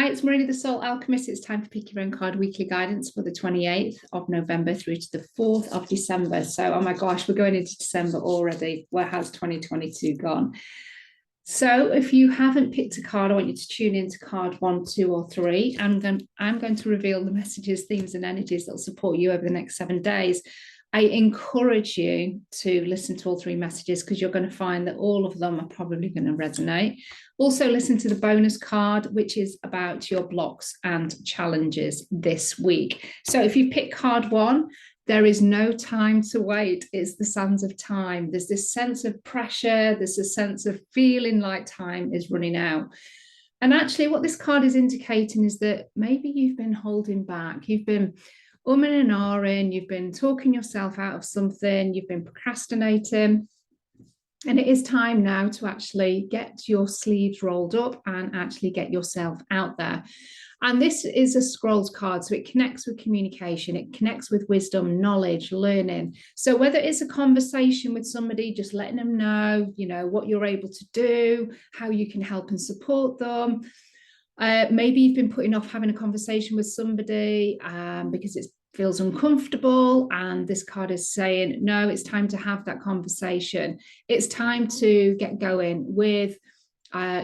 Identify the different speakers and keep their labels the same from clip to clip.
Speaker 1: Hi, it's Marina, the Soul Alchemist. It's time to pick your own card weekly guidance for the 28th of November through to the 4th of December. So, oh my gosh, we're going into December already. Where has 2022 gone? So if you haven't picked a card, I want you to tune into card 1, 2, or 3. I'm going to reveal the messages, themes, and energies that will support you over the next 7 days. I encourage you to listen to all 3 messages because you're going to find that all of them are probably going to resonate. Also, listen to the bonus card, which is about your blocks and challenges this week. So if you pick card 1, there is no time to wait. It's the sands of time. There's this sense of pressure. There's a sense of feeling like time is running out. And actually what this card is indicating is that maybe you've been holding back. You've been umming and ahhing. You've been talking yourself out of something. You've been procrastinating. And it is time now to actually get your sleeves rolled up and actually get yourself out there. And this is a scrolls card, so it connects with communication, it connects with wisdom, knowledge, learning. So whether it's a conversation with somebody, just letting them know, what you're able to do, how you can help and support them. Maybe you've been putting off having a conversation with somebody because it feels uncomfortable, and this card is saying, no, it's time to have that conversation. It's time to get going with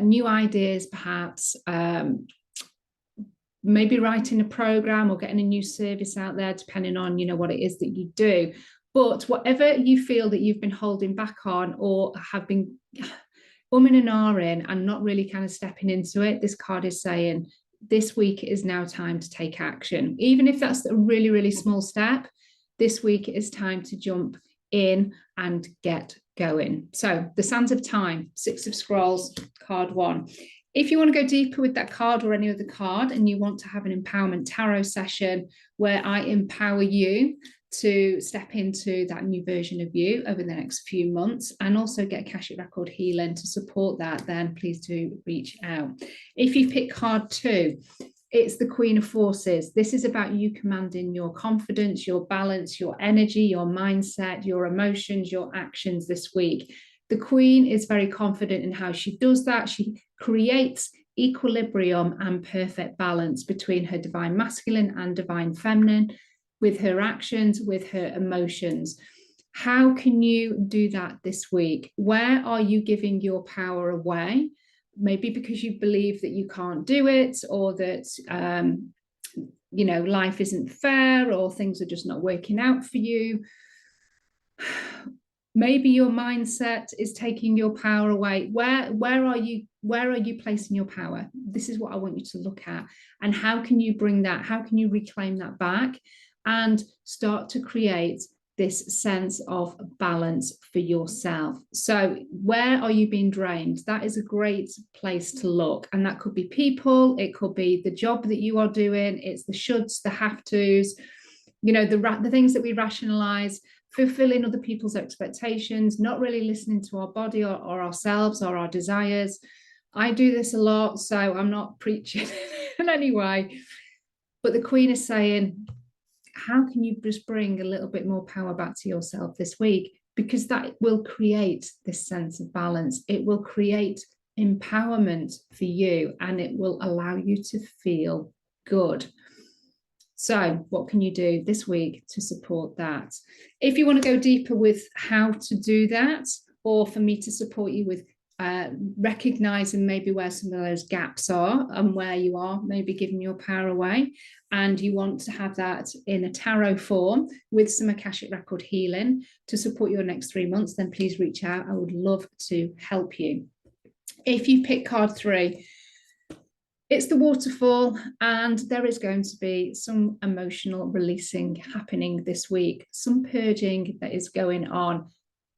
Speaker 1: new ideas, perhaps. Maybe writing a program or getting a new service out there, depending on, what it is that you do. But whatever you feel that you've been holding back on or have been umming and ahhing and not really kind of stepping into it, this card is saying this week is now time to take action. Even if that's a really, really small step, this week is time to jump in and get going. So the Sands of Time, 6 of Scrolls, card 1. If you want to go deeper with that card or any other card and you want to have an empowerment tarot session where I empower you to step into that new version of you over the next few months and also get Akashic Record healing to support that, then please do reach out. If you pick card 2, it's the Queen of Forces. This is about you commanding your confidence, your balance, your energy, your mindset, your emotions, your actions this week. The Queen is very confident in how she does that. She creates equilibrium and perfect balance between her divine masculine and divine feminine, with her actions, with her emotions. How can you do that this week? Where are you giving your power away? Maybe because you believe that you can't do it, or that life isn't fair, or things are just not working out for you. Maybe your mindset is taking your power away. Where are you placing your power? This is what I want you to look at. And how can you bring that? How can you reclaim that back and start to create this sense of balance for yourself? So where are you being drained? That is a great place to look. And that could be people. It could be the job that you are doing. It's the shoulds, the have tos, the things that we rationalize, fulfilling other people's expectations, not really listening to our body or ourselves or our desires. I do this a lot, so I'm not preaching in any way. But the Queen is saying, how can you just bring a little bit more power back to yourself this week? Because that will create this sense of balance. It will create empowerment for you, and it will allow you to feel good. So what can you do this week to support that? If you want to go deeper with how to do that, or for me to support you with recognizing maybe where some of those gaps are and where you are maybe giving your power away, and you want to have that in a tarot form with some Akashic Record healing to support your next 3 months, then please reach out. I would love to help you. If you pick card 3, it's the Waterfall, and there is going to be some emotional releasing happening this week, some purging that is going on.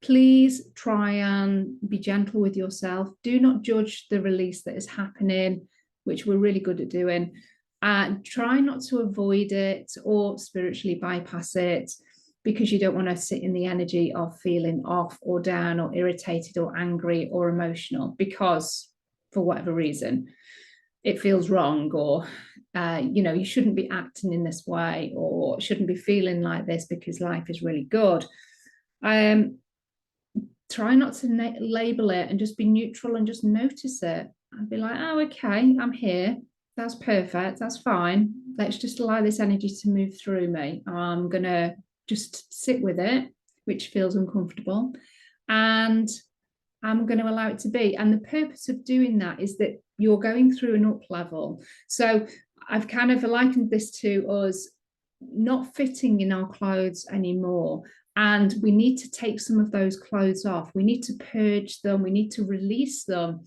Speaker 1: Please try and be gentle with yourself. Do not judge the release that is happening, which we're really good at doing. Try not to avoid it or spiritually bypass it, because you don't want to sit in the energy of feeling off or down or irritated or angry or emotional, because for whatever reason it feels wrong, or you shouldn't be acting in this way, or shouldn't be feeling like this because life is really good. Try not to label it, and just be neutral and just notice it and be like, oh, okay, I'm here. That's perfect. That's fine. Let's just allow this energy to move through me. I'm going to just sit with it, which feels uncomfortable. And I'm going to allow it to be. And the purpose of doing that is that you're going through an up level. So I've kind of likened this to us not fitting in our clothes anymore. And we need to take some of those clothes off. We need to purge them. We need to release them.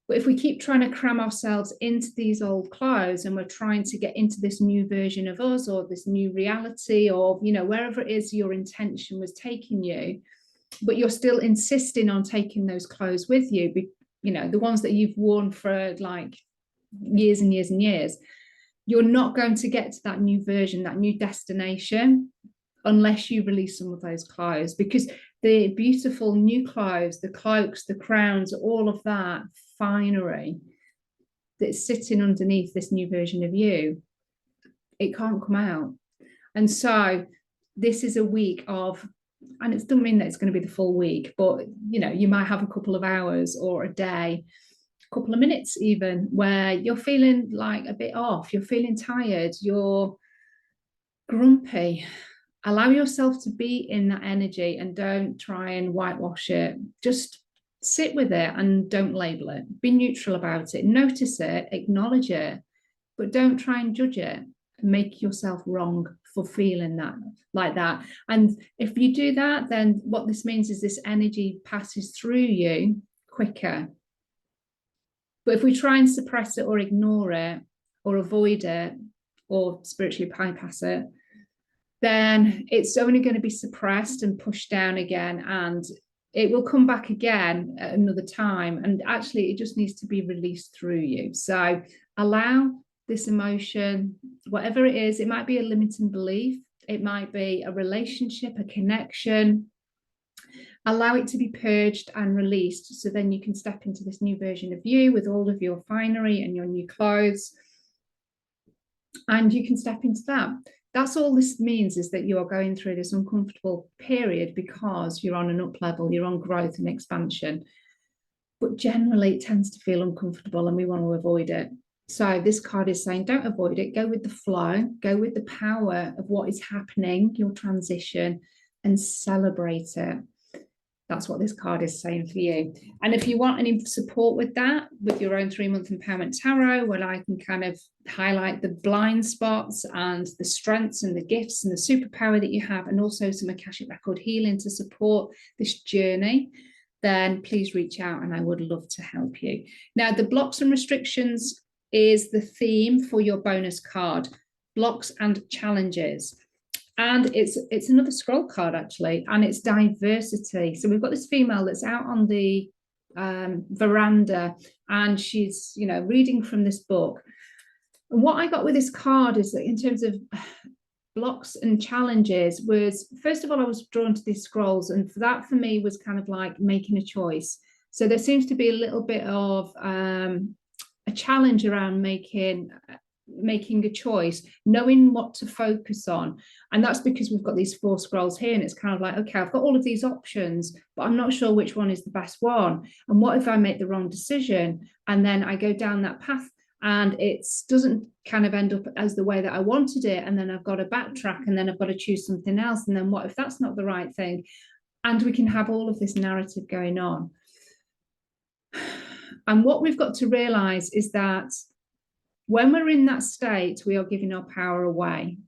Speaker 1: But if we keep trying to cram ourselves into these old clothes and we're trying to get into this new version of us or this new reality or, you know, wherever it is your intention was taking you, but you're still insisting on taking those clothes with you, you know, the ones that you've worn for like years and years and years, you're not going to get to that new version, that new destination, unless you release some of those clothes, because the beautiful new clothes, the cloaks, the crowns, all of that finery that's sitting underneath this new version of you, it can't come out. And so this is a week of, and it doesn't mean that it's going to be the full week, but you know, you might have a couple of hours or a day, a couple of minutes even, where you're feeling like a bit off, you're feeling tired, you're grumpy. Allow yourself to be in that energy and don't try and whitewash it. Just sit with it and don't label it. Be neutral about it. Notice it, acknowledge it, but don't try and judge it and make yourself wrong for feeling that like that. And if you do that, then what this means is this energy passes through you quicker. But if we try and suppress it or ignore it or avoid it or spiritually bypass it, then it's only going to be suppressed and pushed down again, and it will come back again at another time. And actually, it just needs to be released through you. So allow this emotion, whatever it is. It might be a limiting belief. It might be a relationship, a connection. Allow it to be purged and released. So then you can step into this new version of you with all of your finery and your new clothes. And you can step into that. That's all this means, is that you are going through this uncomfortable period because you're on an up level, you're on growth and expansion. But generally it tends to feel uncomfortable and we want to avoid it. So this card is saying, don't avoid it, go with the flow, go with the power of what is happening, your transition, and celebrate it. That's what this card is saying for you. And if you want any support with that, with your own 3-month empowerment tarot, where I can kind of highlight the blind spots and the strengths and the gifts and the superpower that you have, and also some Akashic record healing to support this journey, then please reach out and I would love to help you. Now, the blocks and restrictions is the theme for your bonus card, blocks and challenges. And it's another scroll card, actually, and it's diversity. So we've got this female that's out on the veranda, and she's, you know, reading from this book. And what I got with this card is that in terms of blocks and challenges was, first of all, I was drawn to these scrolls, and for that, for me, was kind of like making a choice. So there seems to be a little bit of a challenge around making a choice, knowing what to focus on. And that's because we've got these 4 scrolls here, and it's kind of like, okay, I've got all of these options, but I'm not sure which one is the best one. And what if I make the wrong decision and then I go down that path and it doesn't kind of end up as the way that I wanted it, and then I've got to backtrack, and then I've got to choose something else, and then what if that's not the right thing? And we can have all of this narrative going on. And what we've got to realize is that when we're in that state, we are giving our power away.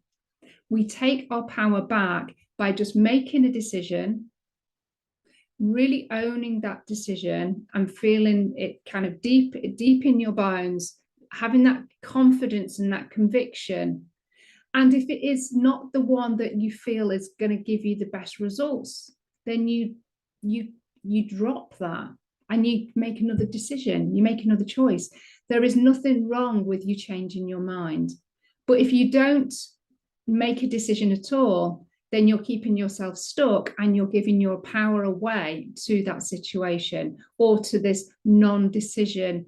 Speaker 1: We take our power back by just making a decision, really owning that decision and feeling it kind of deep in your bones, having that confidence and that conviction. And if it is not the one that you feel is going to give you the best results, then you drop that and you make another decision, you make another choice. There is nothing wrong with you changing your mind. But if you don't make a decision at all, then you're keeping yourself stuck and you're giving your power away to that situation or to this non-decision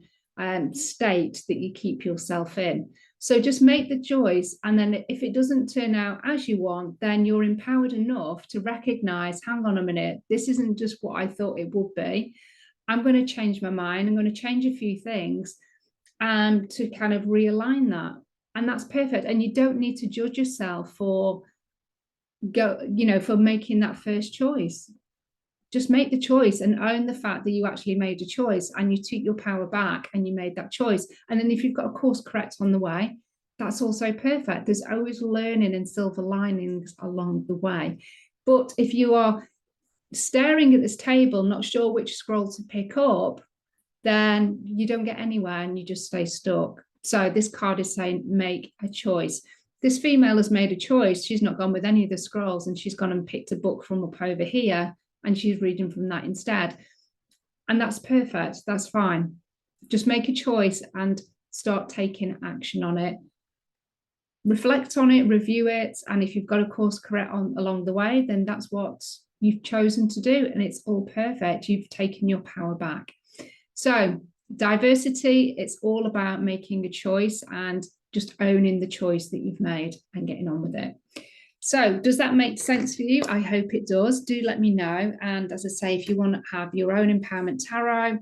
Speaker 1: state that you keep yourself in. So just make the choice. And then if it doesn't turn out as you want, then you're empowered enough to recognize, hang on a minute, this isn't just what I thought it would be. I'm going to change my mind. I'm going to change a few things. to kind of realign that. And that's perfect. And you don't need to judge yourself for for making that first choice. Just make the choice and own the fact that you actually made a choice and you took your power back and you made that choice. And then if you've got a course correct on the way, that's also perfect. There's always learning and silver linings along the way. But if you are staring at this table, not sure which scroll to pick up, then you don't get anywhere and you just stay stuck. So this card is saying, make a choice. This female has made a choice. She's not gone with any of the scrolls and she's gone and picked a book from up over here and she's reading from that instead. And that's perfect. That's fine. Just make a choice and start taking action on it. Reflect on it, review it. And if you've got a course correct along the way, then that's what you've chosen to do. And it's all perfect. You've taken your power back. So diversity, it's all about making a choice and just owning the choice that you've made and getting on with it. So does that make sense for you? I hope it does. Do let me know. And as I say, if you want to have your own empowerment tarot,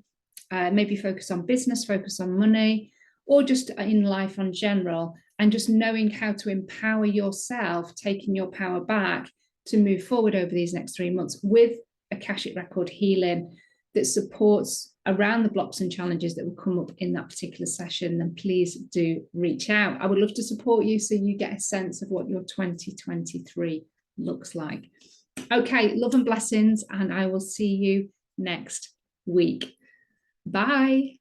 Speaker 1: maybe focus on business, focus on money, or just in life in general, and just knowing how to empower yourself, taking your power back to move forward over these next 3 months with Akashic Record healing that supports around the blocks and challenges that will come up in that particular session, then please do reach out. I would love to support you so you get a sense of what your 2023 looks like. Okay, love and blessings, and I will see you next week. Bye.